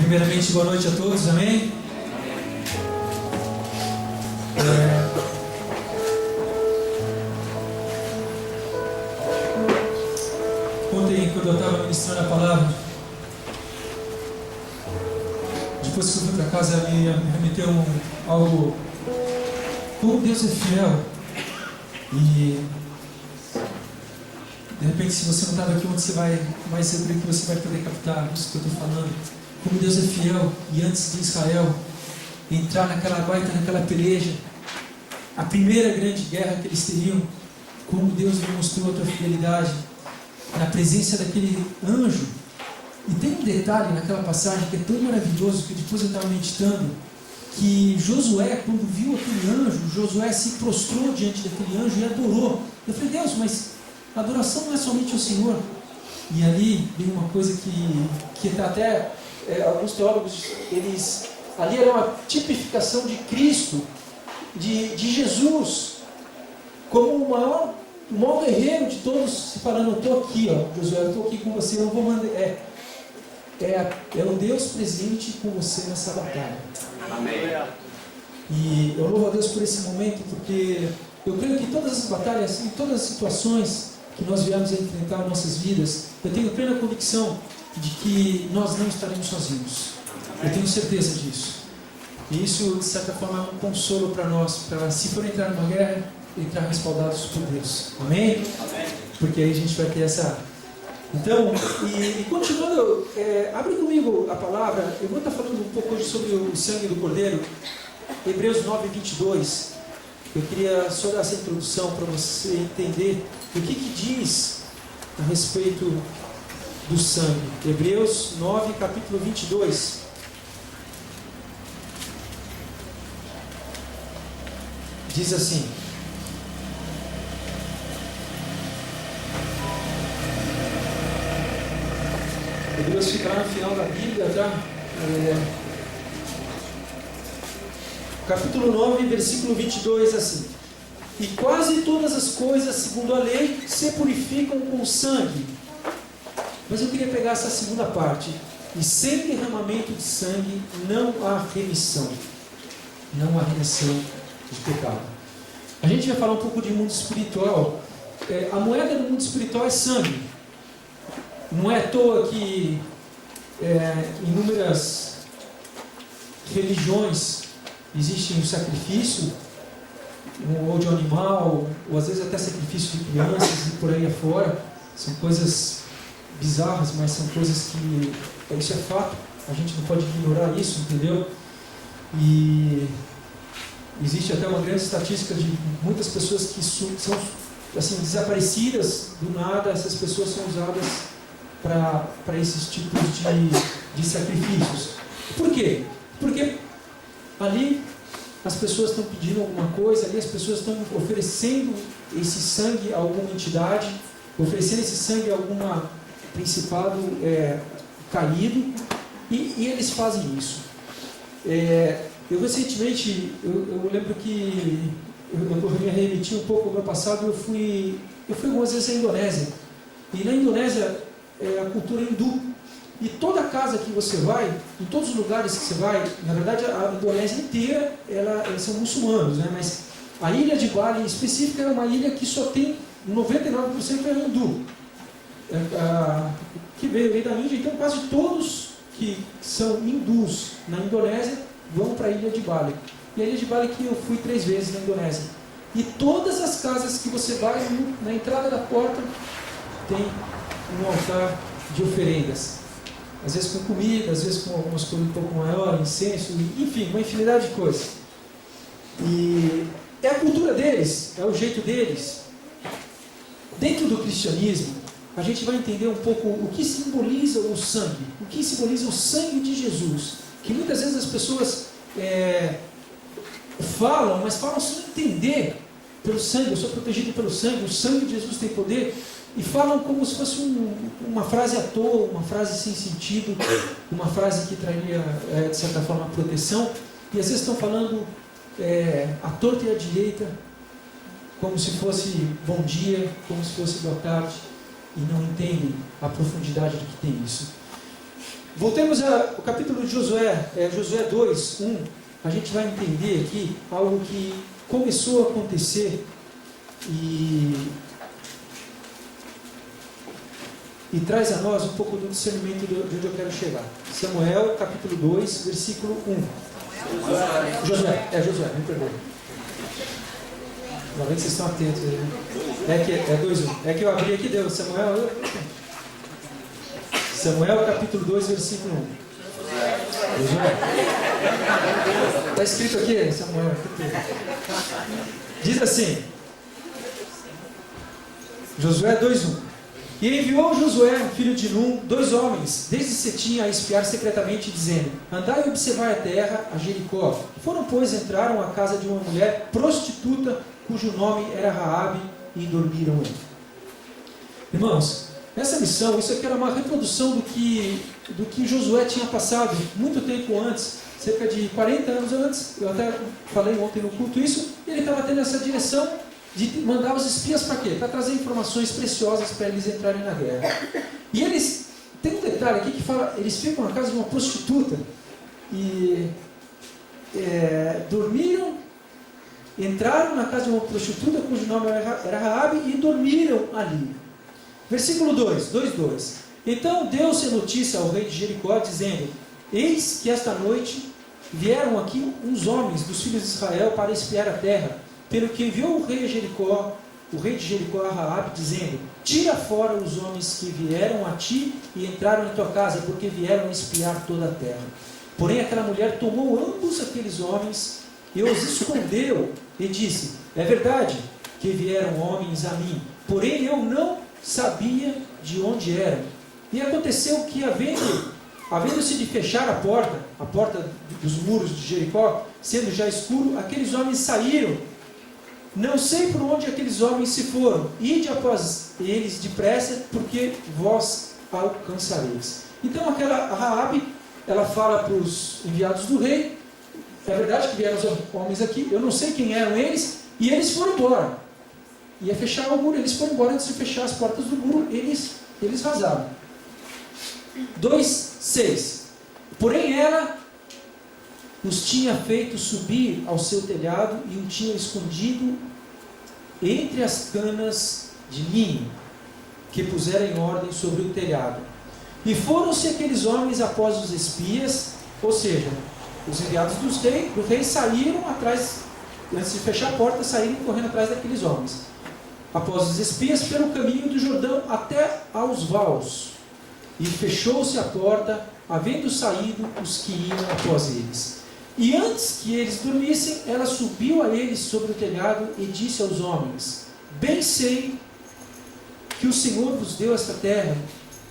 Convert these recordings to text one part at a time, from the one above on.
Primeiramente, boa noite a todos, amém? Ontem, quando eu estava ministrando a palavra, depois que eu fui para casa, me remeteu algo. Como Deus é fiel. E de repente, se você não estava aqui, onde você vai ser, por que você vai poder captar isso que eu estou falando. Como Deus é fiel. E antes de Israel entrar naquela baita, naquela peleja, a primeira grande guerra que eles teriam, como Deus demonstrou a tua fidelidade na presença daquele anjo. E tem um detalhe naquela passagem que é tão maravilhoso, que depois eu estava meditando, que Josué, quando viu aquele anjo, Josué se prostrou diante daquele anjo e adorou. Eu falei, Deus, mas a adoração não é somente ao Senhor. E ali vem uma coisa que até alguns teólogos, ali era uma tipificação de Cristo, de Jesus, como o maior guerreiro de todos, se falando, eu estou aqui, Josué, eu estou aqui com você, eu não vou mandar. É o Deus presente com você nessa batalha. Amém. E eu louvo a Deus por esse momento, porque eu creio que todas as batalhas e todas as situações que nós viemos a enfrentar em nossas vidas, eu tenho plena convicção de que nós não estaremos sozinhos. Eu tenho certeza disso. E isso, de certa forma, é um consolo para nós, para se for entrar numa guerra, entrar respaldados por Deus. Amém? Amém. Porque aí a gente vai ter essa... Então, e continuando, abre comigo a palavra. Eu vou estar falando um pouco hoje sobre o sangue do Cordeiro. Hebreus 9, 22. Eu queria só dar essa introdução para você entender o que diz a respeito do sangue. Hebreus 9, capítulo 22. Diz assim: Hebreus fica lá no final da Bíblia, tá? Capítulo 9, versículo 22, assim: E quase todas as coisas, segundo a lei, se purificam com sangue. Mas eu queria pegar essa segunda parte. E sem derramamento de sangue não há remissão. Não há remissão de pecado. A gente vai falar um pouco de mundo espiritual. A moeda do mundo espiritual é sangue. Não é à toa que inúmeras religiões existem o sacrifício, ou de um animal, ou às vezes até sacrifício de crianças e por aí afora. São coisas bizarras, mas são coisas que isso é fato. A gente não pode ignorar isso, entendeu? E existe até uma grande estatística de muitas pessoas que são assim, desaparecidas do nada. Essas pessoas são usadas para esses tipos de sacrifícios. Por quê? Porque ali as pessoas estão pedindo alguma coisa, ali as pessoas estão oferecendo esse sangue a alguma entidade, oferecendo esse sangue a algum principado caído, e eles fazem isso. Eu recentemente, eu lembro que eu me remeti um pouco ao meu passado. Eu fui algumas vezes à Indonésia, e na Indonésia a cultura hindu, e toda casa que você vai, em todos os lugares que você vai, na verdade a Indonésia inteira eles são muçulmanos, né? Mas a ilha de Bali em específica é uma ilha que só tem 99% é hindu, que veio da Índia. Então quase todos que são hindus na Indonésia vão para a ilha de Bali. E a ilha de Bali que eu fui 3 vezes na Indonésia, e todas as casas que você vai, na entrada da porta tem um altar de oferendas, às vezes com comida, às vezes com algumas coisas um pouco maior, incenso, enfim, uma infinidade de coisas. E é a cultura deles, é o jeito deles. Dentro do cristianismo, a gente vai entender um pouco o que simboliza o sangue, o que simboliza o sangue de Jesus, que muitas vezes as pessoas falam, mas falam sem entender. Pelo sangue, eu sou protegido pelo sangue, o sangue de Jesus tem poder. E falam como se fosse uma frase à toa, uma frase sem sentido, uma frase que traria, de certa forma, proteção. E às vezes estão falando à torta e à direita, como se fosse bom dia, como se fosse boa tarde, e não entendem a profundidade do que tem isso. Voltemos ao capítulo de Josué, Josué 2, 1. A gente vai entender aqui algo que começou a acontecer e traz a nós um pouco do discernimento de onde eu quero chegar. Samuel, capítulo 2, versículo 1. Josué, me perdoe. Ainda bem que vocês estão atentos aí, né? É 2:1. É que eu abri aqui, deu Samuel, capítulo 2, versículo 1. Josué. Está escrito aqui, Samuel. Diz assim, Josué 2:1. E enviou Josué, filho de Num, 2 homens, desde Setim, a espiar secretamente, dizendo: andai e observai a terra, a Jericó. Foram, pois, entraram à casa de uma mulher prostituta, cujo nome era Raabe, e dormiram ali. Irmãos, essa missão, isso aqui era uma reprodução do que Josué tinha passado muito tempo antes, cerca de 40 anos antes. Eu até falei ontem no culto isso. Ele estava tendo essa direção de mandar os espias para quê? Para trazer informações preciosas para eles entrarem na guerra. E eles, tem um detalhe aqui que fala, eles ficam na casa de uma prostituta e dormiram, entraram na casa de uma prostituta cujo nome era Raabe e dormiram ali. Versículo 2:2. Então deu-se notícia ao rei de Jericó, dizendo: eis que esta noite vieram aqui uns homens dos filhos de Israel para espiar a terra. Pelo que enviou o rei de Jericó a Raabe, dizendo: tira fora os homens que vieram a ti e entraram em tua casa, porque vieram espiar toda a terra. Porém aquela mulher tomou ambos aqueles homens e os escondeu, e disse: é verdade que vieram homens a mim, porém eu não sabia de onde eram. E aconteceu que, havendo-se de fechar a porta dos muros de Jericó, sendo já escuro, aqueles homens saíram. Não sei por onde aqueles homens se foram. Ide após eles depressa, porque vós alcançareis. Então a Raabe, ela fala para os enviados do rei: é verdade que vieram os homens aqui, eu não sei quem eram eles, e eles foram embora. Ia fechar o muro, eles foram embora antes de fechar as portas do muro, eles vazaram. 2:6. Porém ela os tinha feito subir ao seu telhado e o tinha escondido entre as canas de linho que pusera em ordem sobre o telhado. E foram-se aqueles homens após os espias, ou seja, os enviados do rei saíram atrás, antes de fechar a porta, saíram correndo atrás daqueles homens. Após os espias, pelo caminho do Jordão até aos vaus. E fechou-se a porta, havendo saído os que iam após eles. E antes que eles dormissem, ela subiu a eles sobre o telhado e disse aos homens: bem sei que o Senhor vos deu esta terra,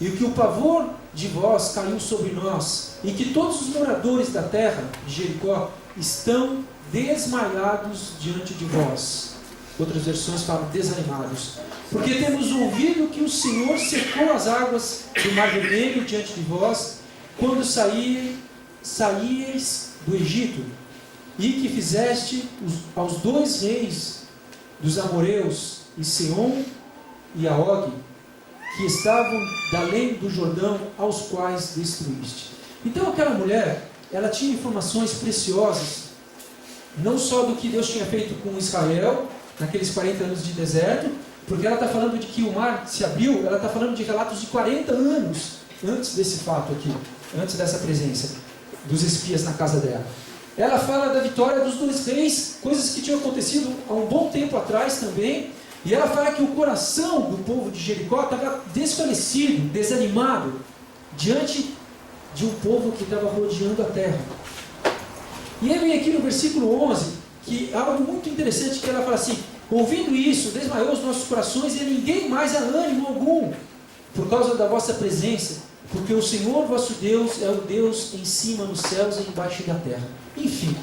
e que o pavor de vós caiu sobre nós, e que todos os moradores da terra de Jericó estão desmaiados diante de vós. Outras versões falam desanimados. Porque temos ouvido que o Senhor secou as águas do Mar Vermelho diante de vós, quando saíeis do Egito, e que fizeste aos 2 reis dos amorreus, e Seom e Og, que estavam da além do Jordão, aos quais destruíste. Então aquela mulher, ela tinha informações preciosas, não só do que Deus tinha feito com Israel, naqueles 40 anos de deserto, porque ela está falando de que o mar se abriu, ela está falando de relatos de 40 anos antes desse fato aqui, antes dessa presença dos espias na casa dela. Ela fala da vitória dos 2 reis, coisas que tinham acontecido há um bom tempo atrás também, e ela fala que o coração do povo de Jericó estava desfalecido, desanimado, diante de um povo que estava rodeando a terra. E aí vem aqui no versículo 11, que é algo muito interessante, que ela fala assim: ouvindo isso, desmaiou os nossos corações, e ninguém mais há ânimo algum, por causa da vossa presença, porque o Senhor vosso Deus é o Deus em cima nos céus e embaixo da terra. Enfim,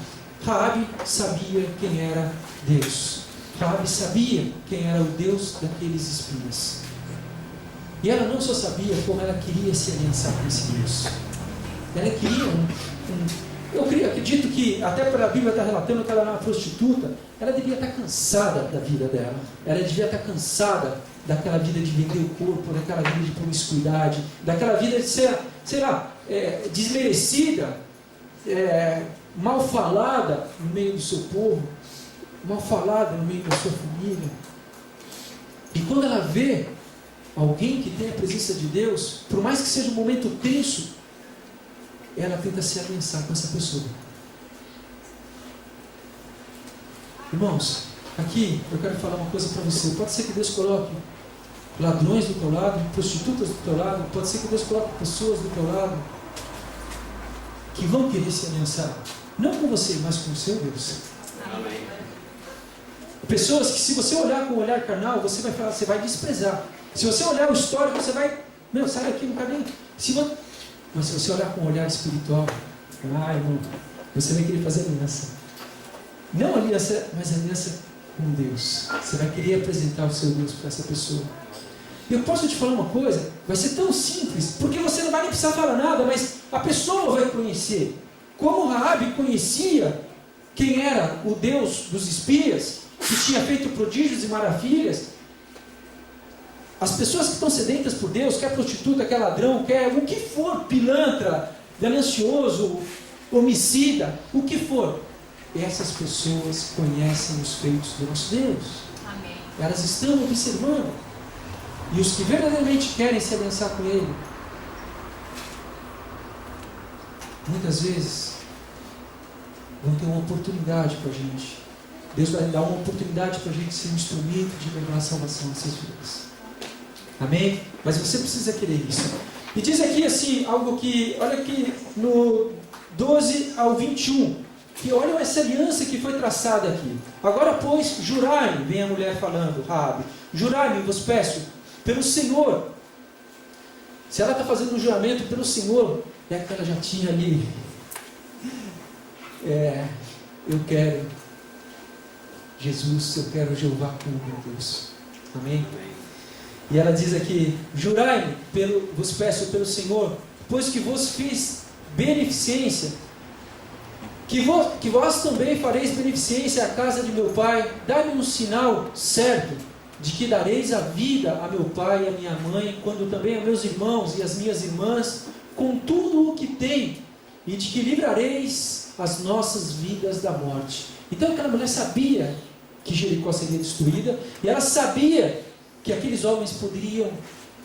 Raabe sabia quem era Deus. Raabe sabia quem era o Deus daqueles espias. E ela não só sabia, como ela queria se aliançar com esse Deus. Ela queria eu acredito que, até para a Bíblia estar relatando que ela era uma prostituta, ela devia estar cansada da vida dela. Ela devia estar cansada daquela vida de vender o corpo, daquela vida de promiscuidade, daquela vida de ser, sei lá, desmerecida, mal falada no meio do seu povo, mal falada no meio da sua família. E quando ela vê alguém que tem a presença de Deus, por mais que seja um momento tenso, ela tenta se aliançar com essa pessoa. Irmãos, aqui eu quero falar uma coisa para você. Pode ser que Deus coloque ladrões do teu lado, prostitutas do teu lado, pode ser que Deus coloque pessoas do teu lado que vão querer se aliançar, não com você, mas com o seu Deus. Amém. Pessoas que, se você olhar com um olhar carnal, você vai falar, você vai desprezar. Se você olhar o histórico, você vai, meu, sai daqui, não quero nem. Mas se você olhar com um olhar espiritual, irmão, você vai querer fazer aliança. Não aliança, mas aliança com Deus. Você vai querer apresentar o seu Deus para essa pessoa. Eu posso te falar uma coisa, vai ser tão simples, porque você não vai nem precisar falar nada, mas a pessoa vai conhecer. Como Raabe conhecia quem era o Deus dos espias, que tinha feito prodígios e maravilhas. As pessoas que estão sedentas por Deus, quer prostituta, quer ladrão, quer o que for, pilantra, ganancioso, homicida, o que for, essas pessoas conhecem os feitos do nosso Deus. Amém. Elas estão observando. E os que verdadeiramente querem se aliançar com Ele, muitas vezes vão ter uma oportunidade para a gente. Deus vai dar uma oportunidade para a gente ser um instrumento de levar a salvação a essas vidas. Amém? Mas você precisa querer isso. E diz aqui assim, algo que, olha aqui no 12 ao 21, que olham essa aliança que foi traçada aqui. Agora, pois, jurai-me, vem a mulher falando, Raabe, jurai-me, vos peço, pelo Senhor. Se ela está fazendo um juramento pelo Senhor, é que ela já tinha ali, eu quero Jesus, eu quero Jeová como meu Deus. Amém? E ela diz aqui, jurai-me, vos peço pelo Senhor, pois que vos fiz beneficência, que vós também fareis beneficência à casa de meu pai, dai-me um sinal certo, de que dareis a vida a meu pai e a minha mãe, quando também a meus irmãos e as minhas irmãs, com tudo o que tem, e de que livrareis as nossas vidas da morte. Então aquela mulher sabia que Jericó seria destruída, e ela sabia que aqueles homens poderiam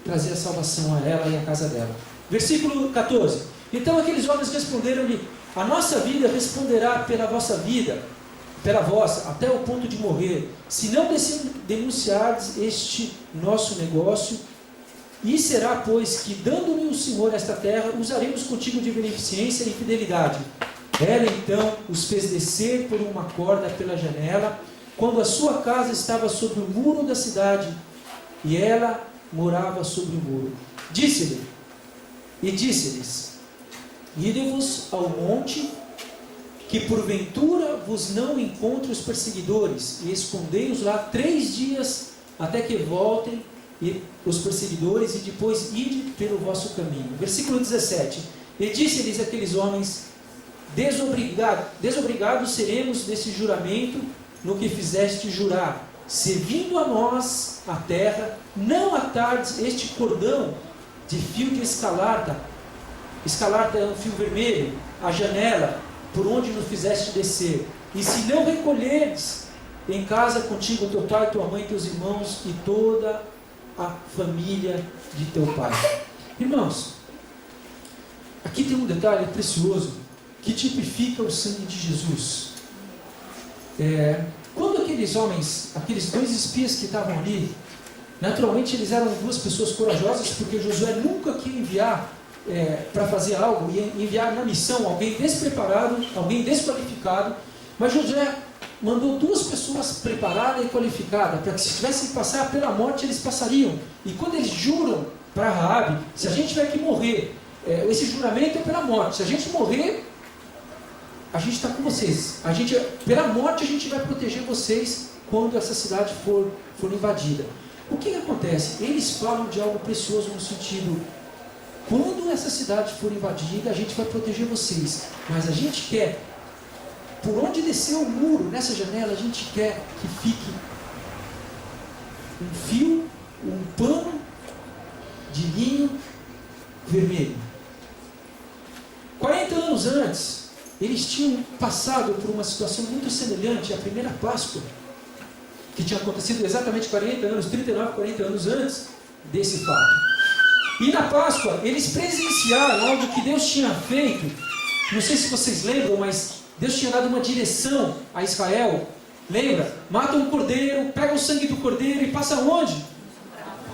trazer a salvação a ela e à casa dela. Versículo 14. Então aqueles homens responderam-lhe, a nossa vida responderá pela vossa vida, pela vossa, até o ponto de morrer, se não denunciardes este nosso negócio, e será, pois, que dando-me o Senhor esta terra, usaremos contigo de beneficência e fidelidade. Ela então os fez descer por uma corda pela janela, quando a sua casa estava sobre o muro da cidade, e ela morava sobre o muro. Disse-lhes, ide-vos ao monte, que porventura vos não encontre os perseguidores, e escondei-os lá 3 dias, até que voltem os perseguidores, e depois ide pelo vosso caminho. Versículo 17. E disse-lhes aqueles homens, desobrigados seremos desse juramento, no que fizeste jurar, se vindo a nós a terra, não atardes este cordão de fio de escarlata é um fio vermelho, a janela, por onde nos fizeste descer, e se não recolheres em casa contigo teu pai, tua mãe, teus irmãos e toda a família de teu pai. Irmãos, aqui tem um detalhe precioso que tipifica o sangue de Jesus. Quando aqueles homens, aqueles 2 espias que estavam ali, naturalmente eles eram 2 pessoas corajosas, porque Josué nunca queria enviar para fazer algo, ia enviar na missão alguém despreparado, alguém desqualificado, mas Josué mandou 2 pessoas preparadas e qualificadas, para que se tivessem que passar pela morte, eles passariam. E quando eles juram para Raabe, se a gente tiver que morrer, esse juramento é pela morte, se a gente morrer, a gente está com vocês, pela morte a gente vai proteger vocês quando essa cidade for invadida. O que acontece? Eles falam de algo precioso no sentido, quando essa cidade for invadida, a gente vai proteger vocês, mas a gente quer, por onde descer o muro, nessa janela, a gente quer que fique um fio, um pano de linho vermelho. anos antes, eles tinham passado por uma situação muito semelhante à primeira Páscoa, que tinha acontecido exatamente 39, 40 anos antes desse fato. E na Páscoa, eles presenciaram algo que Deus tinha feito. Não sei se vocês lembram, mas Deus tinha dado uma direção a Israel. Lembra? Mata um cordeiro, pega o sangue do cordeiro e passa onde?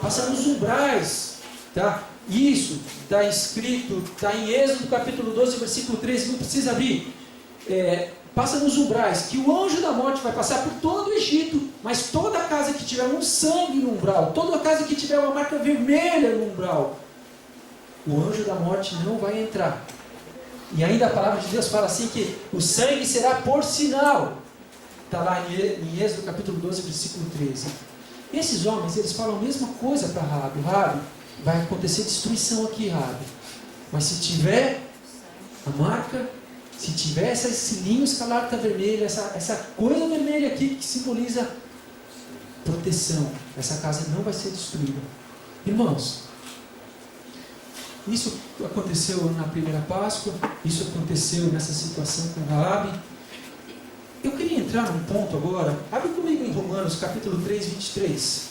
Passa nos umbrais. Tá? Isso está escrito, está em Êxodo capítulo 12, versículo 13, não precisa abrir. Passa nos umbrais, que o anjo da morte vai passar por todo o Egito, mas toda a casa que tiver um sangue no umbral, toda a casa que tiver uma marca vermelha no umbral, o anjo da morte não vai entrar. E ainda a palavra de Deus fala assim que o sangue será por sinal. Está lá em Êxodo capítulo 12, versículo 13. Esses homens, eles falam a mesma coisa para Raabe. Raabe, vai acontecer destruição aqui, Raabe. Mas se tiver a marca, se tiver esses sininhos escarlata vermelha, essa coisa vermelha aqui que simboliza proteção, essa casa não vai ser destruída. Irmãos, isso aconteceu na primeira Páscoa, isso aconteceu nessa situação com Raabe. Eu queria entrar num ponto agora. Abre comigo em Romanos capítulo 3, 23.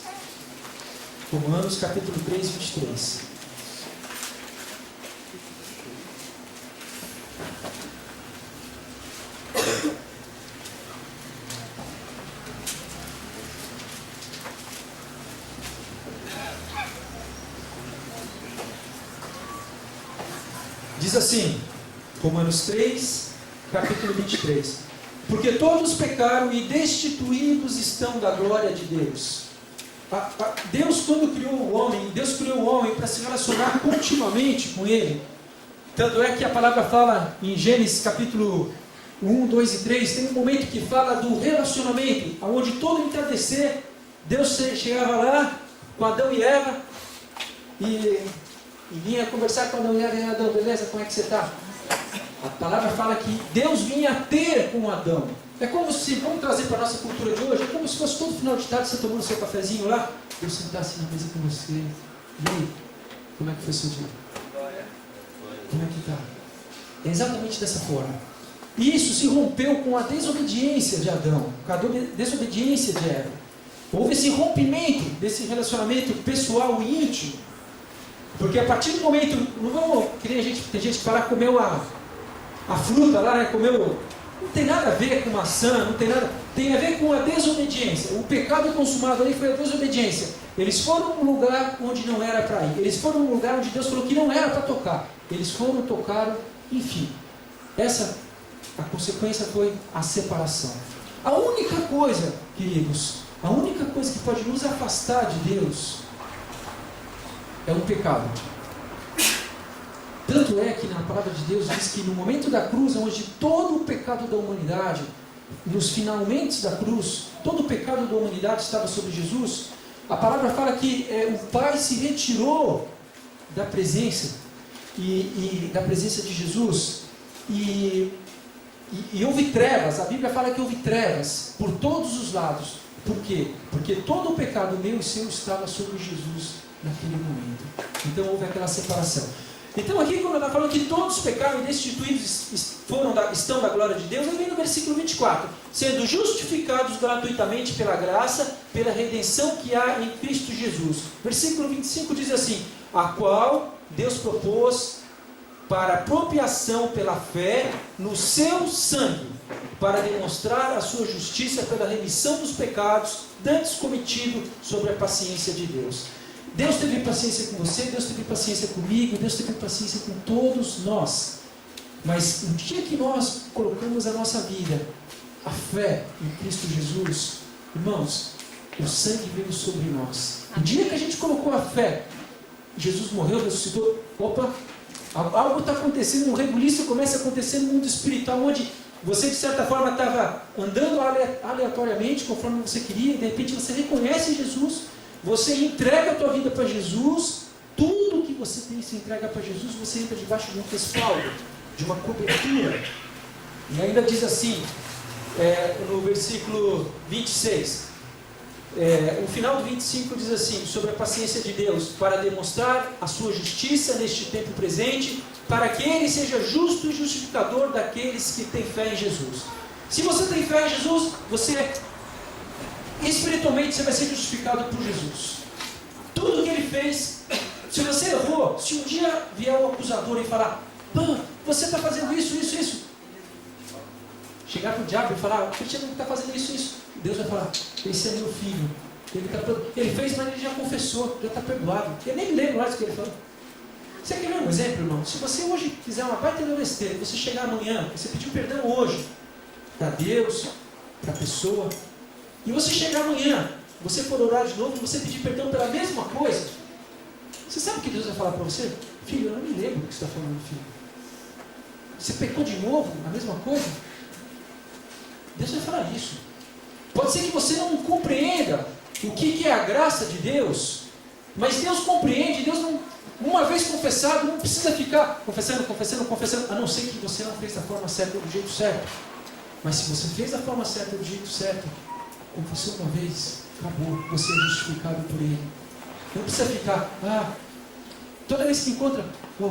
Romanos capítulo 3, 23. Diz assim, Romanos 3, capítulo 23. Porque todos pecaram e destituídos estão da glória de Deus. Deus, quando criou o homem, Deus criou o homem para se relacionar continuamente com ele. Tanto é que a palavra fala em Gênesis capítulo 1, 2 e 3, tem um momento que fala do relacionamento, onde todo entardecer, Deus chegava lá com Adão e Eva e vinha conversar com Adão e Eva. Adão, beleza? Como é que você está? A palavra fala que Deus vinha ter com Adão. É como se, vamos trazer para a nossa cultura de hoje, é como se fosse todo final de tarde você tomando seu cafezinho lá, eu sentasse na mesa com você. E aí, como é que foi seu dia? Como é que está? É exatamente dessa forma. E isso se rompeu com a desobediência de Adão, com a desobediência de Eva. Houve esse rompimento desse relacionamento pessoal e íntimo. Porque a partir do momento, não vamos, que tem gente que fala, comeu a fruta lá, né? Comeu, não tem nada a ver com maçã, não tem nada, tem a ver com a desobediência. O pecado consumado ali foi a desobediência. Eles foram num lugar onde não era para ir. Eles foram num lugar onde Deus falou que não era para tocar. Eles foram, tocaram, enfim. A consequência foi a separação. A única coisa, queridos, a única coisa que pode nos afastar de Deus é um pecado. Tanto é que na palavra de Deus diz que no momento da cruz, onde todo o pecado da humanidade, nos finalmente da cruz, todo o pecado da humanidade estava sobre Jesus, a palavra fala que o Pai se retirou da presença e da presença de Jesus e houve trevas. A Bíblia fala que houve trevas por todos os lados. Por quê? Porque todo o pecado meu e seu estava sobre Jesus naquele momento. Então houve aquela separação. Então aqui quando está falando que todos pecaram e destituídos estão da glória de Deus, aí vem no versículo 24, sendo justificados gratuitamente pela graça, pela redenção que há em Cristo Jesus. Versículo 25 diz assim, a qual Deus propôs para apropriação pela fé no seu sangue, para demonstrar a sua justiça pela remissão dos pecados dantes cometidos sobre a paciência de Deus. Deus teve paciência com você, Deus teve paciência comigo, Deus teve paciência com todos nós. Mas no dia que nós colocamos a nossa vida, a fé em Cristo Jesus, irmãos, o sangue veio sobre nós. No dia que a gente colocou a fé, Jesus morreu, ressuscitou, algo está acontecendo, um rebuliço começa a acontecer no mundo espiritual, onde você de certa forma estava andando aleatoriamente, conforme você queria, e de repente você reconhece Jesus, você entrega a tua vida para Jesus, tudo que você tem se entrega para Jesus, você entra debaixo de um respaldo, de uma cobertura. E ainda diz assim, no versículo 26, o final do 25 diz assim, sobre a paciência de Deus, para demonstrar a sua justiça neste tempo presente, para que Ele seja justo e justificador daqueles que têm fé em Jesus. Se você tem fé em Jesus, espiritualmente você vai ser justificado por Jesus. Tudo que Ele fez, se você errou, se um dia vier o acusador e falar, você está fazendo isso, chegar para o diabo e falar, o Cristiano está fazendo isso, Deus vai falar, esse é meu filho, ele fez, mas ele já confessou, já está perdoado, eu nem lembro mais do que ele falou. Você quer ver um exemplo, irmão? Se você hoje fizer uma baita de besteira, você chegar amanhã, você pedir perdão hoje, para Deus, para a pessoa, e você chegar amanhã, você for orar de novo, e você pedir perdão pela mesma coisa, você sabe o que Deus vai falar para você? Filho, eu não me lembro do que você está falando, filho. Você pecou de novo, a mesma coisa? Deus vai falar isso. Pode ser que você não compreenda o que é a graça de Deus, mas Deus compreende. Deus não, uma vez confessado, não precisa ficar confessando, a não ser que você não fez da forma certa, do jeito certo. Mas se você fez da forma certa, do jeito certo, confessou uma vez, acabou, você é justificado por Ele. Não precisa ficar, toda vez que encontra,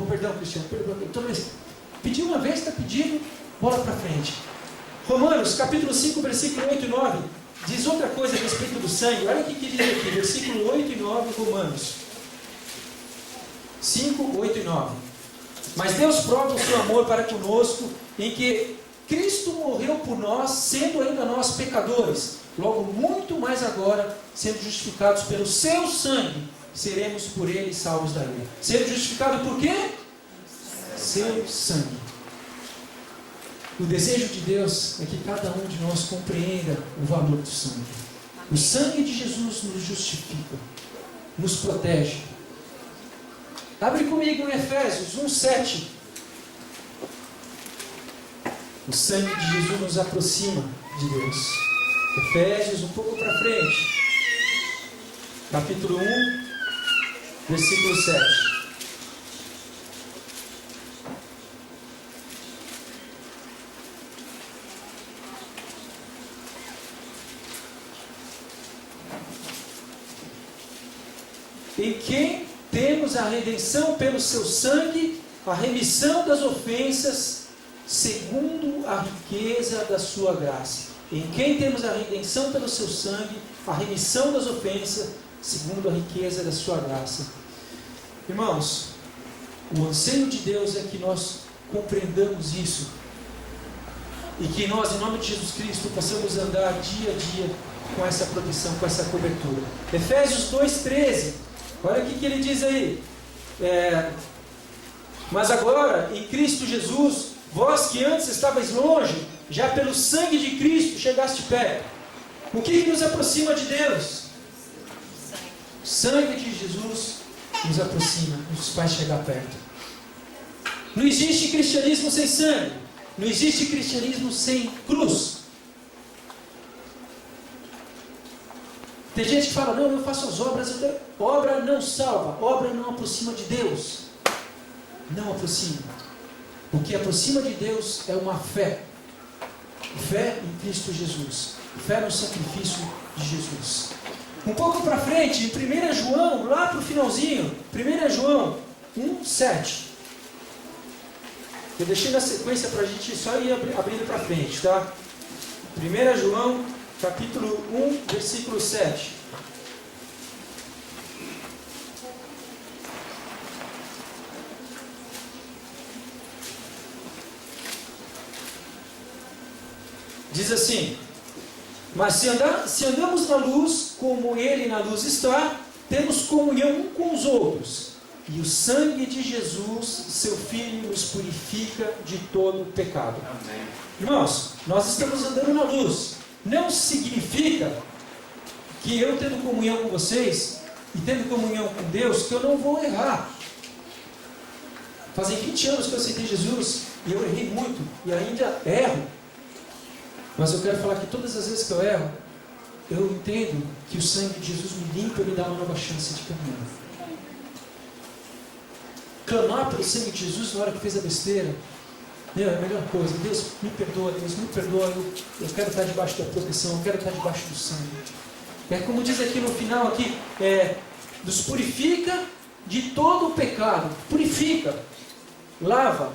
perdão, Cristiano, perdão, toda vez, pediu uma vez, está pedindo, bola para frente. Romanos, capítulo 5, versículo 8 e 9, diz outra coisa a respeito do sangue. Olha o que diz aqui, versículo 8 e 9, Romanos 5, 8 e 9. Mas Deus prova o seu amor para conosco, em que Cristo morreu por nós, sendo ainda nós pecadores. Logo, muito mais agora, sendo justificados pelo seu sangue, seremos por Ele salvos da ira. Sendo justificado por quê? Seu sangue. O desejo de Deus é que cada um de nós compreenda o valor do sangue. O sangue de Jesus nos justifica, nos protege. Abre comigo em Efésios 1:7. O sangue de Jesus nos aproxima de Deus. Efésios, um pouco para frente. Capítulo 1, versículo 7. Em quem temos a redenção pelo seu sangue, a remissão das ofensas, segundo a riqueza da sua graça. Em quem temos a redenção pelo seu sangue, a remissão das ofensas, segundo a riqueza da sua graça. Irmãos, o anseio de Deus é que nós compreendamos isso, e que nós, em nome de Jesus Cristo, possamos andar dia a dia com essa proteção, com essa cobertura. Efésios 2:13. Olha o que ele diz aí. Mas agora, em Cristo Jesus, vós que antes estavais longe, já pelo sangue de Cristo chegaste perto. O que nos aproxima de Deus? O sangue de Jesus nos aproxima, nos faz chegar perto. Não existe cristianismo sem sangue. Não existe cristianismo sem cruz. Tem gente que fala, não, eu faço as obras, obra não salva, obra não aproxima de Deus. Não aproxima. O que aproxima de Deus é uma fé. Fé em Cristo Jesus. Fé no sacrifício de Jesus. Um pouco para frente, em 1 João, lá para o finalzinho, 1 João 1:7. Eu deixei na sequência para a gente só ir abrindo para frente, tá? 1 João, capítulo 1, versículo 7. Diz assim: mas se andamos na luz, como Ele na luz está, temos comunhão um com os outros, e o sangue de Jesus, seu Filho, nos purifica de todo pecado. Amém. Irmãos, nós estamos andando na luz. Não significa que eu tendo comunhão com vocês, e tendo comunhão com Deus, que eu não vou errar. Fazem 20 anos que eu aceitei Jesus, e eu errei muito, e ainda erro. Mas eu quero falar que todas as vezes que eu erro, eu entendo que o sangue de Jesus me limpa e me dá uma nova chance de caminhar. Clamar pelo sangue de Jesus na hora que fez a besteira, é a melhor coisa. Deus me perdoa, eu quero estar debaixo da proteção, eu quero estar debaixo do sangue. É como diz aqui no final, nos purifica de todo o pecado. Purifica. lava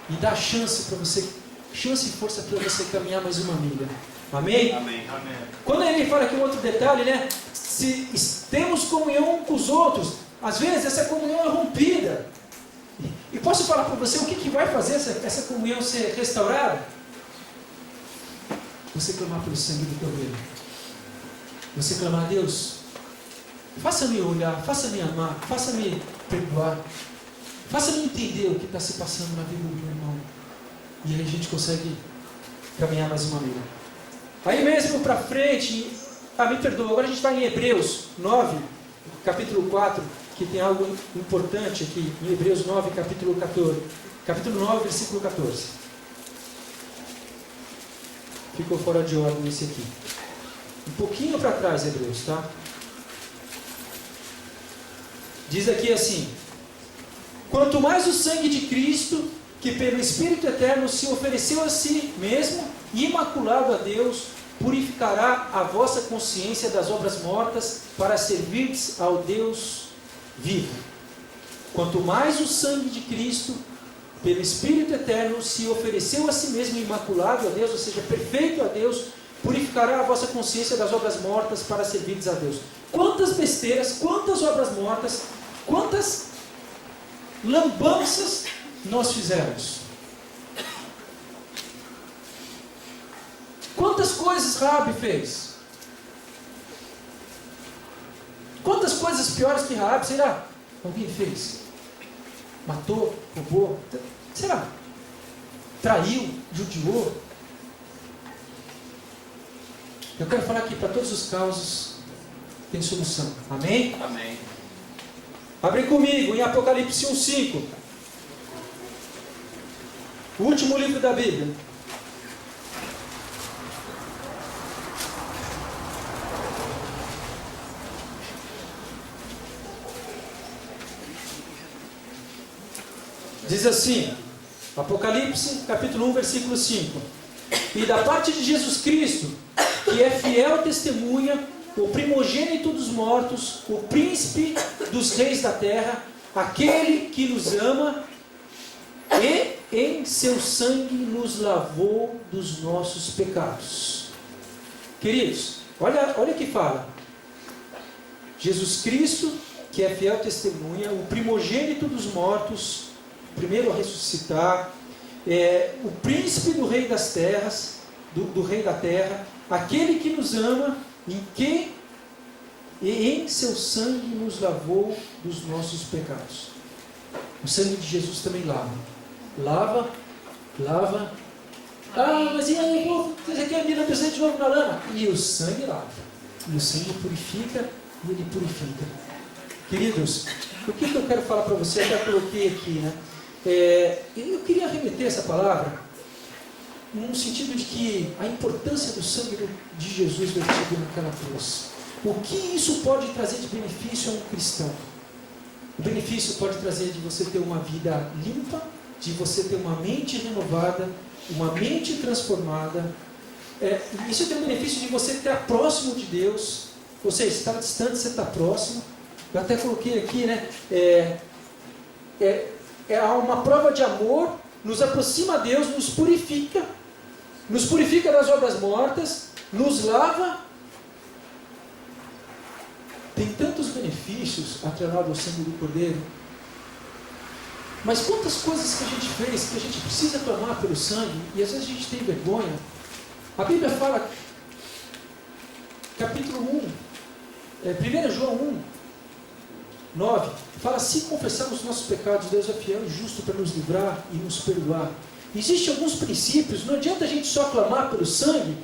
e dá chance para você, chance e força para você caminhar mais uma milha. Amém? Amém. Amém. Quando ele fala aqui um outro detalhe, né? Se temos comunhão com os outros, às vezes essa comunhão é rompida. E posso falar para você o que vai fazer essa comunhão ser restaurada? Você clamar pelo sangue do Cordeiro. Você clamar a Deus, faça-me olhar, faça-me amar, faça-me perdoar, faça-me entender o que está se passando na vida do meu irmão. E aí a gente consegue caminhar mais uma milha. Aí mesmo para frente, me perdoa, agora a gente vai em Hebreus 9, capítulo 4, que tem algo importante aqui, em Hebreus 9, capítulo 14. Capítulo 9, versículo 14. Ficou fora de ordem esse aqui. Um pouquinho para trás, Hebreus, tá? Diz aqui assim: quanto mais o sangue de Cristo, que pelo Espírito Eterno se ofereceu a si mesmo, imaculado a Deus, purificará a vossa consciência das obras mortas, para servirdes ao Deus vivo. Quanto mais o sangue de Cristo, pelo Espírito Eterno, se ofereceu a si mesmo imaculado a Deus, ou seja, perfeito a Deus, purificará a vossa consciência das obras mortas, para servirdes a Deus. Quantas besteiras, quantas obras mortas, quantas lambanças nós fizemos. Quantas coisas Raabe fez? Quantas coisas piores que Raabe, será? Alguém fez? Matou, roubou, será? Traiu, judiou. Eu quero falar aqui para todos os causos tem solução. Amém? Amém. Abre comigo em Apocalipse 1:5. O último livro da Bíblia. Diz assim, Apocalipse, capítulo 1, versículo 5. E da parte de Jesus Cristo, que é fiel testemunha, o primogênito dos mortos, o príncipe dos reis da terra, aquele que nos ama e em seu sangue nos lavou dos nossos pecados. Queridos, olha o que fala. Jesus Cristo, que é fiel testemunha, o primogênito dos mortos, o primeiro a ressuscitar, o príncipe do rei das terras, do rei da terra, aquele que nos ama, e em seu sangue nos lavou dos nossos pecados. O sangue de Jesus também lava. Lava. Mas e aí, você quer me descer de novo na lama? E o sangue lava. E o sangue purifica, e ele purifica. Queridos, o que eu quero falar para você? Eu já coloquei aqui, né? Eu queria remeter essa palavra num sentido de que a importância do sangue de Jesus vertido naquela cruz. O que isso pode trazer de benefício a um cristão? O benefício pode trazer de você ter uma vida limpa, de você ter uma mente renovada, uma mente transformada. Isso tem o benefício de você estar próximo de Deus. Ou seja, você está distante, você está próximo. Eu até coloquei aqui, né? Uma prova de amor, nos aproxima a Deus, nos purifica das obras mortas, nos lava. Tem tantos benefícios atrelados ao sangue do Cordeiro. Mas quantas coisas que a gente fez, que a gente precisa clamar pelo sangue, e às vezes a gente tem vergonha. A Bíblia fala, capítulo 1 João 1:9, fala: se confessarmos os nossos pecados, Deus é fiel e justo para nos livrar e nos perdoar. Existem alguns princípios, não adianta a gente só clamar pelo sangue,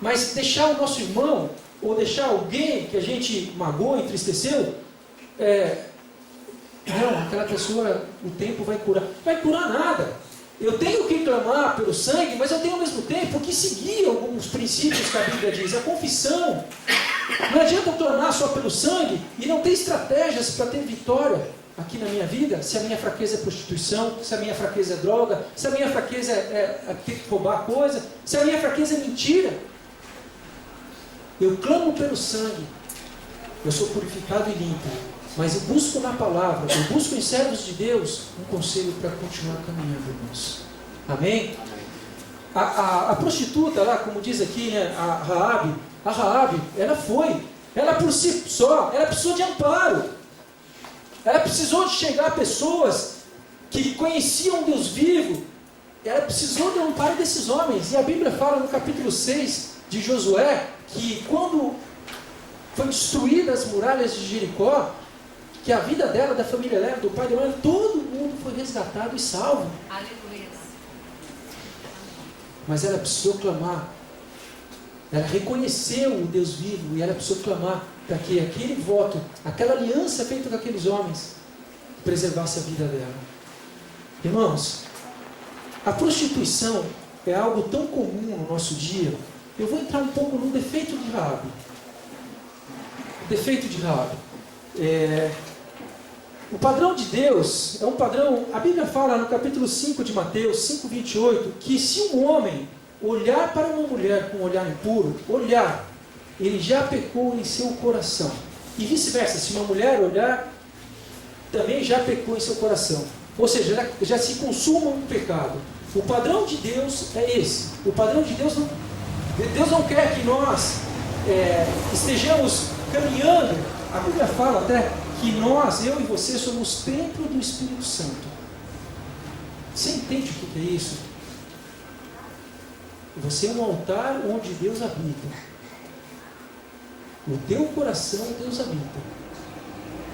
mas deixar o nosso irmão, ou deixar alguém que a gente magoou, entristeceu, não, aquela pessoa, o tempo vai curar. Vai curar nada. Eu tenho que clamar pelo sangue, mas eu tenho ao mesmo tempo que seguir alguns princípios que a Bíblia diz. A confissão. Não adianta eu clamar só pelo sangue e não ter estratégias para ter vitória aqui na minha vida, se a minha fraqueza é prostituição, se a minha fraqueza é droga, se a minha fraqueza é ter que roubar coisa, se a minha fraqueza é mentira. Eu clamo pelo sangue, eu sou purificado e limpo, Mas eu busco na palavra, eu busco em servos de Deus um conselho para continuar caminhando, irmãos. Amém? A prostituta lá, como diz aqui, né, a Raabe, ela por si só, ela precisou de amparo. Ela precisou de chegar a pessoas que conheciam Deus vivo. Ela precisou do amparo desses homens. E a Bíblia fala no capítulo 6 de Josué, que quando foi destruídas as muralhas de Jericó, que a vida dela, da família dela, do pai dela, todo mundo foi resgatado e salvo. Aleluia. Mas ela precisou clamar. Ela reconheceu o Deus vivo e ela precisou clamar para que aquele voto, aquela aliança feita com aqueles homens, preservasse a vida dela. Irmãos, a prostituição é algo tão comum no nosso dia. Eu vou entrar um pouco no defeito de Raabe. Defeito de Raabe. O padrão de Deus é um padrão. A Bíblia fala no capítulo 5 de Mateus, 5:28, que se um homem olhar para uma mulher com um olhar impuro, ele já pecou em seu coração. E vice-versa, se uma mulher olhar, também já pecou em seu coração. Ou seja, já se consuma um pecado. O padrão de Deus é esse. O padrão de Deus não quer que nós estejamos caminhando. A Bíblia fala até que nós, eu e você, somos templo do Espírito Santo. Você entende o que é isso? Você é um altar onde Deus habita. No teu coração Deus habita.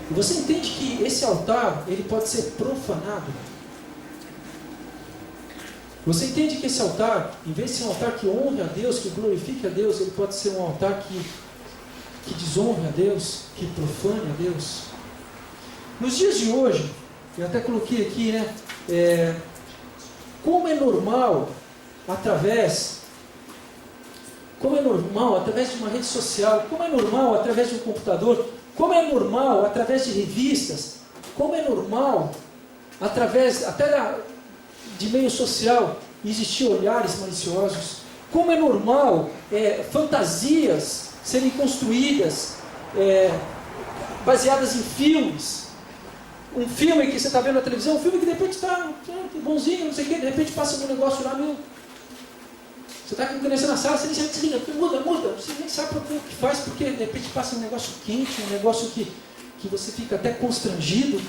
E você entende que esse altar, ele pode ser profanado? Você entende que esse altar, em vez de ser um altar que honre a Deus, que glorifique a Deus, ele pode ser um altar que desonre a Deus, que profane a Deus? Nos dias de hoje, eu até coloquei aqui, né? Como é normal, através de uma rede social, como é normal através de um computador, como é normal através de revistas, como é normal através até de meio social existir olhares maliciosos, como é normal fantasias serem construídas baseadas em filmes. Um filme que você está vendo na televisão, um filme que de repente está bonzinho, não sei o que, de repente passa um negócio lá, você está com criança na sala, você nem sabe, desliga, muda, você nem sabe o que faz, porque de repente passa um negócio quente, um negócio que você fica até constrangido.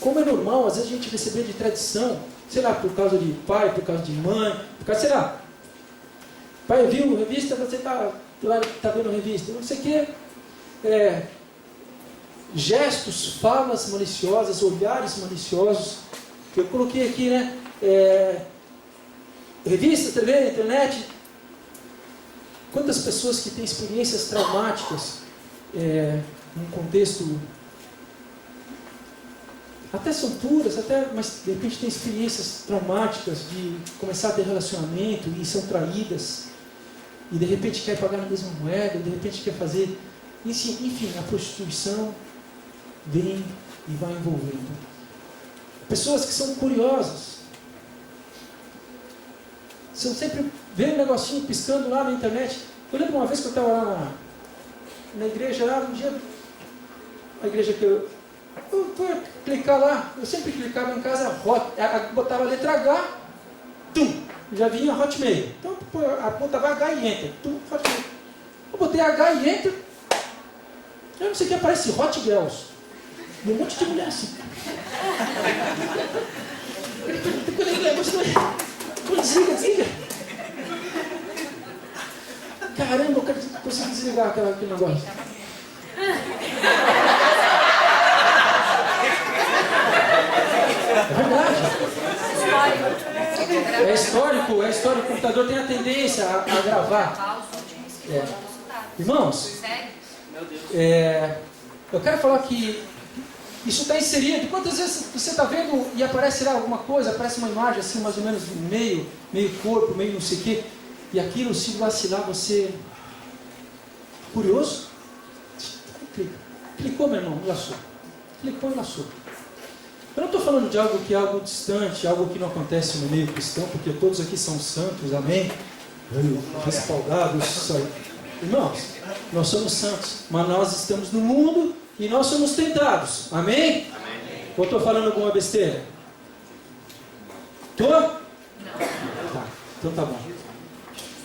Como é normal, às vezes a gente receber de tradição, sei lá, por causa de pai, por causa de mãe, por causa, sei lá, pai viu revista, você está vendo revista, não sei o que, gestos, falas maliciosas, olhares maliciosos. Eu coloquei aqui, né? Revista, TV, internet. Quantas pessoas que têm experiências traumáticas num contexto até são puras, mas de repente têm experiências traumáticas de começar a ter relacionamento e são traídas e de repente quer pagar na mesma moeda, de repente quer fazer, enfim, a prostituição vem e vai envolvendo. Pessoas que são curiosas, são sempre vendo um negocinho piscando lá na internet. Eu lembro uma vez que eu estava lá na igreja, lá um dia, a igreja que eu fui clicar lá, eu sempre clicava em casa, botava a letra H, já vinha Hotmail. Então botava H e Enter, Hotmail. Eu botei H e Enter, eu não sei o que aparece, Hot Girls. E um monte de mulher assim. Desliga. Caramba, eu quero conseguir desligar aquele negócio. É verdade. É histórico. O computador tem a tendência a gravar. Irmãos, eu quero falar que isso está inserido. Quantas vezes você está vendo e aparece lá alguma coisa, aparece uma imagem assim, mais ou menos meio corpo, meio não sei o quê, e aquilo, se vacilar, você curioso, clicou, meu irmão, laçou. Clicou e laçou. Eu não estou falando de algo que é algo distante, algo que não acontece no meio cristão, porque todos aqui são santos, amém? Respaldados. Irmãos, nós somos santos, mas nós estamos no mundo e nós somos tentados. Amém? Amém. Ou estou falando alguma besteira? Estou? Não. Tá, então tá bom.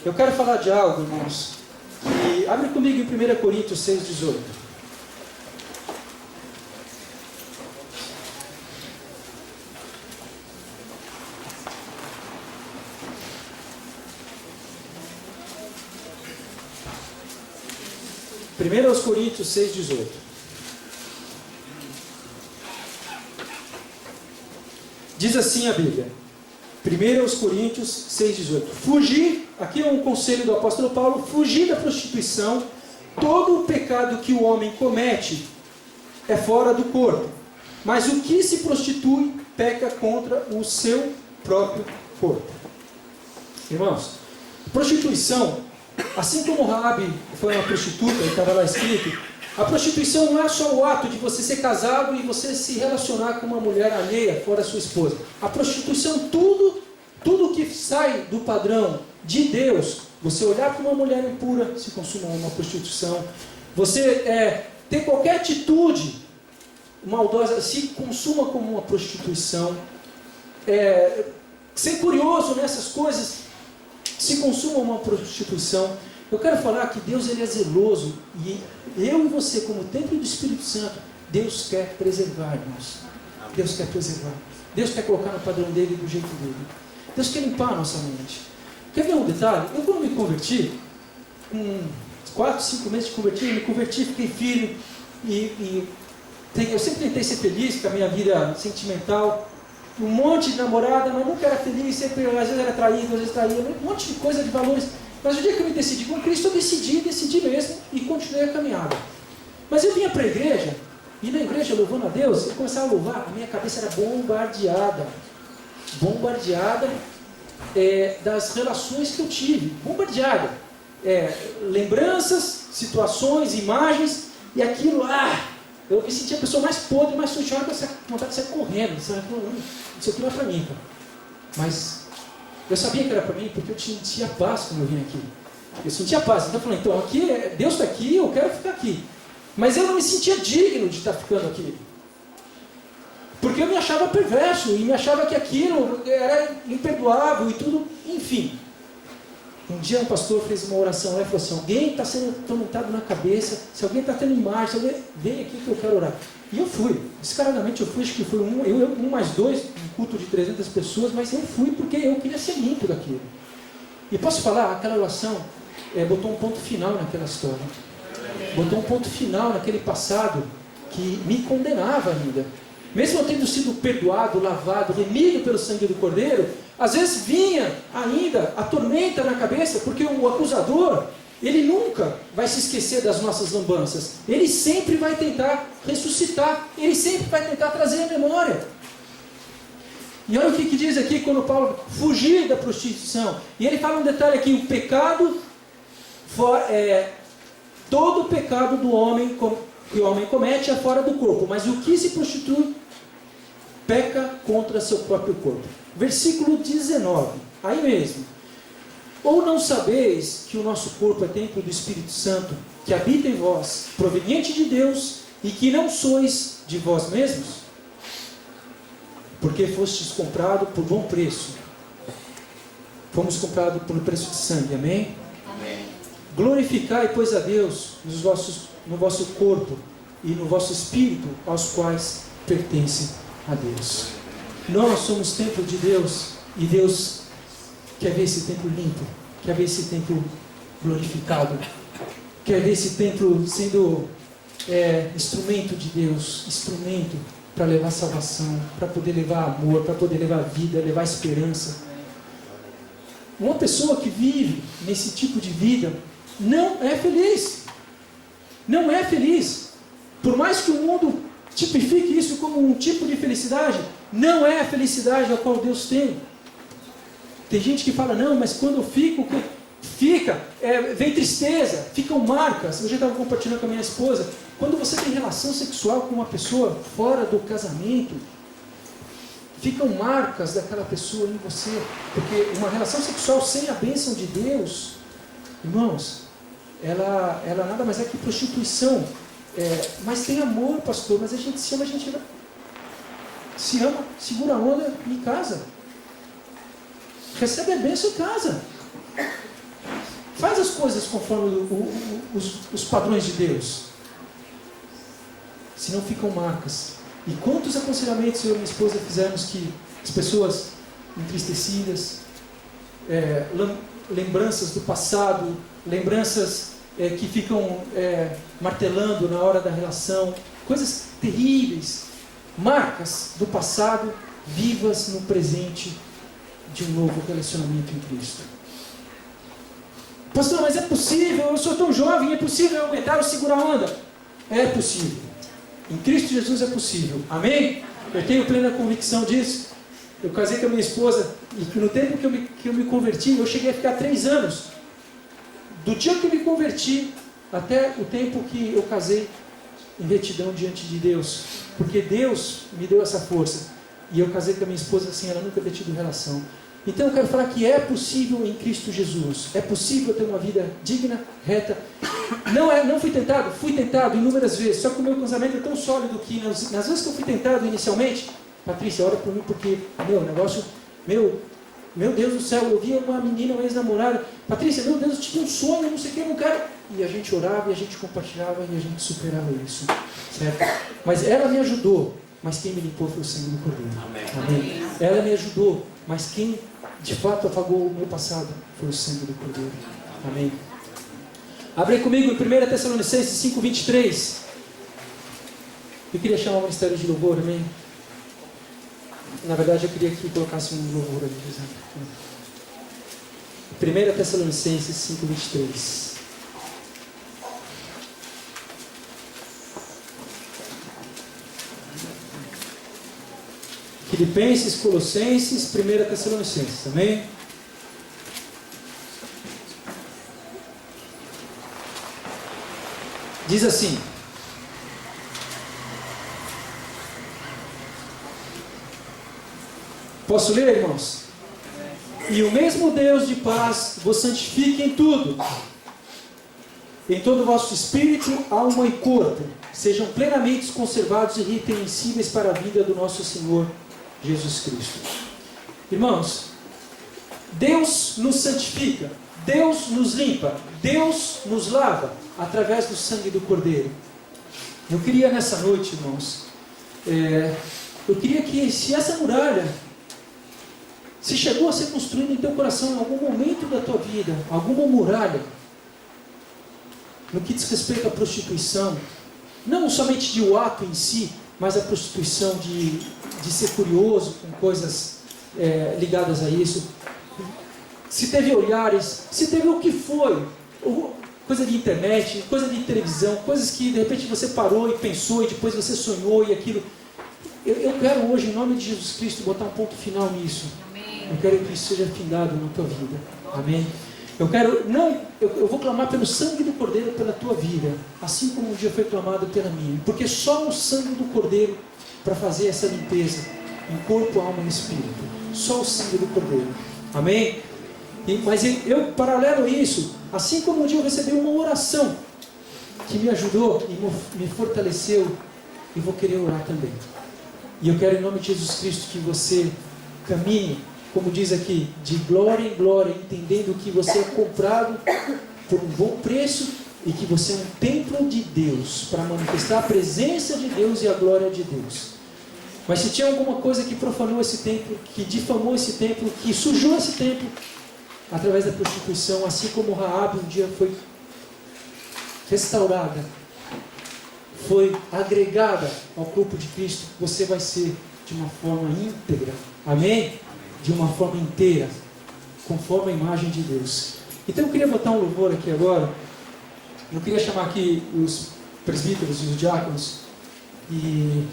Eu quero falar de algo, irmãos. E abre comigo em 1 Coríntios 6,18. Primeiro aos Coríntios 6,18. Diz assim a Bíblia. 1 aos Coríntios 6,18. Fugir, aqui é um conselho do apóstolo Paulo, fugir da prostituição. Todo o pecado que o homem comete é fora do corpo. Mas o que se prostitui peca contra o seu próprio corpo. Irmãos, prostituição, assim como Raabe foi uma prostituta, e estava lá escrito, a prostituição não é só o ato de você ser casado e você se relacionar com uma mulher alheia, fora a sua esposa. A prostituição, tudo que sai do padrão de Deus, você olhar para uma mulher impura, se consuma uma prostituição. Você ter qualquer atitude maldosa, se consuma como uma prostituição. Ser curioso nessas coisas, se consuma uma prostituição. Eu quero falar que Deus ele é zeloso, e eu e você, como templo do Espírito Santo, Deus quer preservar, irmãos. Deus quer preservar. Deus quer colocar no padrão dele, do jeito dele. Deus quer limpar a nossa mente. Quer ver um detalhe? Eu, quando me converti, com 4, 5 meses de converti, eu me converti, fiquei filho, eu sempre tentei ser feliz com a minha vida sentimental, um monte de namorada, mas nunca era feliz, sempre, às vezes era traído, às vezes traía, um monte de coisa, de valores. Mas o dia que eu me decidi com Cristo, eu decidi mesmo, e continuei a caminhada. Mas eu vinha para a igreja, e na igreja, louvando a Deus, eu começava a louvar, a minha cabeça era bombardeada das relações que eu tive, bombardeada. Lembranças, situações, imagens, e aquilo, eu me sentia a pessoa mais podre, mais suja, com vontade de sair correndo, isso aqui não é para mim, cara. Mas eu sabia que era para mim, porque eu sentia paz quando eu vim aqui. Eu sentia paz, então eu falei, então aqui, Deus está aqui, eu quero ficar aqui. Mas eu não me sentia digno de estar ficando aqui. Porque eu me achava perverso, e me achava que aquilo era imperdoável e tudo, enfim. Um dia um pastor fez uma oração lá e falou assim, alguém está sendo atormentado na cabeça, se alguém está tendo imagem, vem aqui que eu quero orar. E eu fui, descaradamente eu fui, acho que foi um mais dois, um culto de 300 pessoas, mas eu fui porque eu queria ser limpo daquilo. E posso falar, aquela oração botou um ponto final naquela história. Botou um ponto final naquele passado que me condenava ainda. Mesmo eu tendo sido perdoado, lavado, remido pelo sangue do Cordeiro, às vezes vinha ainda a tormenta na cabeça, porque o acusador, ele nunca vai se esquecer das nossas lambanças. Ele sempre vai tentar ressuscitar, ele sempre vai tentar trazer a memória. E olha o que diz aqui quando Paulo fugir da prostituição. E ele fala um detalhe aqui, o pecado, todo o pecado do homem que o homem comete é fora do corpo, mas o que se prostitui peca contra seu próprio corpo. Versículo 19, aí mesmo. Ou não sabeis que o nosso corpo é templo do Espírito Santo, que habita em vós, proveniente de Deus, e que não sois de vós mesmos? Porque fostes comprado por bom preço. Fomos comprados por preço de sangue, amém? Amém. Glorificai, pois, a Deus no vosso corpo e no vosso espírito, aos quais pertencem a Deus. Nós somos templo de Deus, e Deus quer ver esse templo limpo, quer ver esse templo glorificado, quer ver esse templo sendo instrumento de Deus, instrumento para levar salvação, para poder levar amor, para poder levar vida, levar esperança. Uma pessoa que vive nesse tipo de vida não é feliz. Não é feliz. Por mais que o mundo tipifique isso como um tipo de felicidade, não é a felicidade a qual Deus tem. Tem gente que fala, não, mas quando eu fico, vem tristeza, ficam marcas. Eu já estava compartilhando com a minha esposa, quando você tem relação sexual com uma pessoa fora do casamento, ficam marcas daquela pessoa em você, porque uma relação sexual sem a bênção de Deus, irmãos, ela nada mais é que prostituição. mas tem amor, pastor, mas a gente se ama, segura a onda em casa. Recebe a bênção em casa. Faz as coisas conforme os padrões de Deus. Senão ficam marcas. E quantos aconselhamentos eu e minha esposa fizemos que as pessoas entristecidas, lembranças do passado, lembranças que ficam martelando na hora da relação, coisas terríveis, marcas do passado vivas no presente de um novo relacionamento em Cristo. Pastor, mas é possível, eu sou tão jovem, é possível eu aguentar ou segurar a onda? É possível. Em Cristo Jesus é possível. Amém? Eu tenho plena convicção disso. Eu casei com a minha esposa e no tempo que eu me converti, eu cheguei a ficar 3 anos. Do dia que eu me converti até o tempo que eu casei em retidão diante de Deus. Porque Deus me deu essa força. E eu casei com a minha esposa assim, ela nunca havia tido relação. Então eu quero falar que é possível em Cristo Jesus. É possível ter uma vida digna, reta. Não fui tentado inúmeras vezes. Só que o meu casamento é tão sólido que nas vezes que eu fui tentado inicialmente, Patrícia, ora por mim porque, meu Deus do céu, eu via uma menina, uma ex-namorada, Patrícia, meu Deus, eu tinha um sonho, não sei o que, eu não quero. E a gente orava, e a gente compartilhava, e a gente superava isso. Certo? Mas ela me ajudou, mas quem me limpou foi o sangue do Cordeiro. Amém. Ela me ajudou, mas quem de fato apagou o meu passado foi o sangue do Cordeiro. Amém. Abre comigo em 1 Tessalonicenses 5:23. Eu queria chamar o ministério de louvor, amém? Na verdade, eu queria que colocasse um louvor ali. 1 Tessalonicenses 5:23. Filipenses, Colossenses, 1 Tessalonicenses, amém? Diz assim: posso ler, irmãos? E o mesmo Deus de paz vos santifique em tudo, em todo o vosso espírito, alma e corpo, sejam plenamente conservados e irrepreensíveis para a vinda do nosso Senhor Jesus Cristo. Irmãos, Deus nos santifica, Deus nos limpa, Deus nos lava através do sangue do Cordeiro. Eu queria nessa noite, irmãos, eu queria que se essa muralha se chegou a ser construída em teu coração em algum momento da tua vida, alguma muralha, no que diz respeito à prostituição, não somente de o ato em si, mas a prostituição de ser curioso com coisas ligadas a isso. Se teve olhares, se teve o que foi, coisa de internet, coisa de televisão, coisas que de repente você parou e pensou e depois você sonhou e aquilo. Eu quero hoje, em nome de Jesus Cristo, botar um ponto final nisso. Amém. Eu quero que isso seja findado na tua vida. Amém? Eu vou clamar pelo sangue do Cordeiro pela tua vida, assim como um dia foi clamado pela minha, porque só o sangue do Cordeiro para fazer essa limpeza em corpo, alma e espírito. Só o sangue do Cordeiro. Amém? Mas eu, paralelo a isso, assim como um dia eu recebi uma oração que me ajudou e me fortaleceu, eu vou querer orar também. E eu quero, em nome de Jesus Cristo, que você caminhe, como diz aqui, de glória em glória, entendendo que você é comprado por um bom preço e que você é um templo de Deus, para manifestar a presença de Deus e a glória de Deus. Mas se tinha alguma coisa que profanou esse templo, que difamou esse templo, que sujou esse templo, através da prostituição, assim como Raabe um dia foi restaurada, foi agregada ao corpo de Cristo, você vai ser de uma forma íntegra, amém? De uma forma inteira, conforme a imagem de Deus. Então eu queria botar um louvor aqui agora. Eu queria chamar aqui os presbíteros e os diáconos e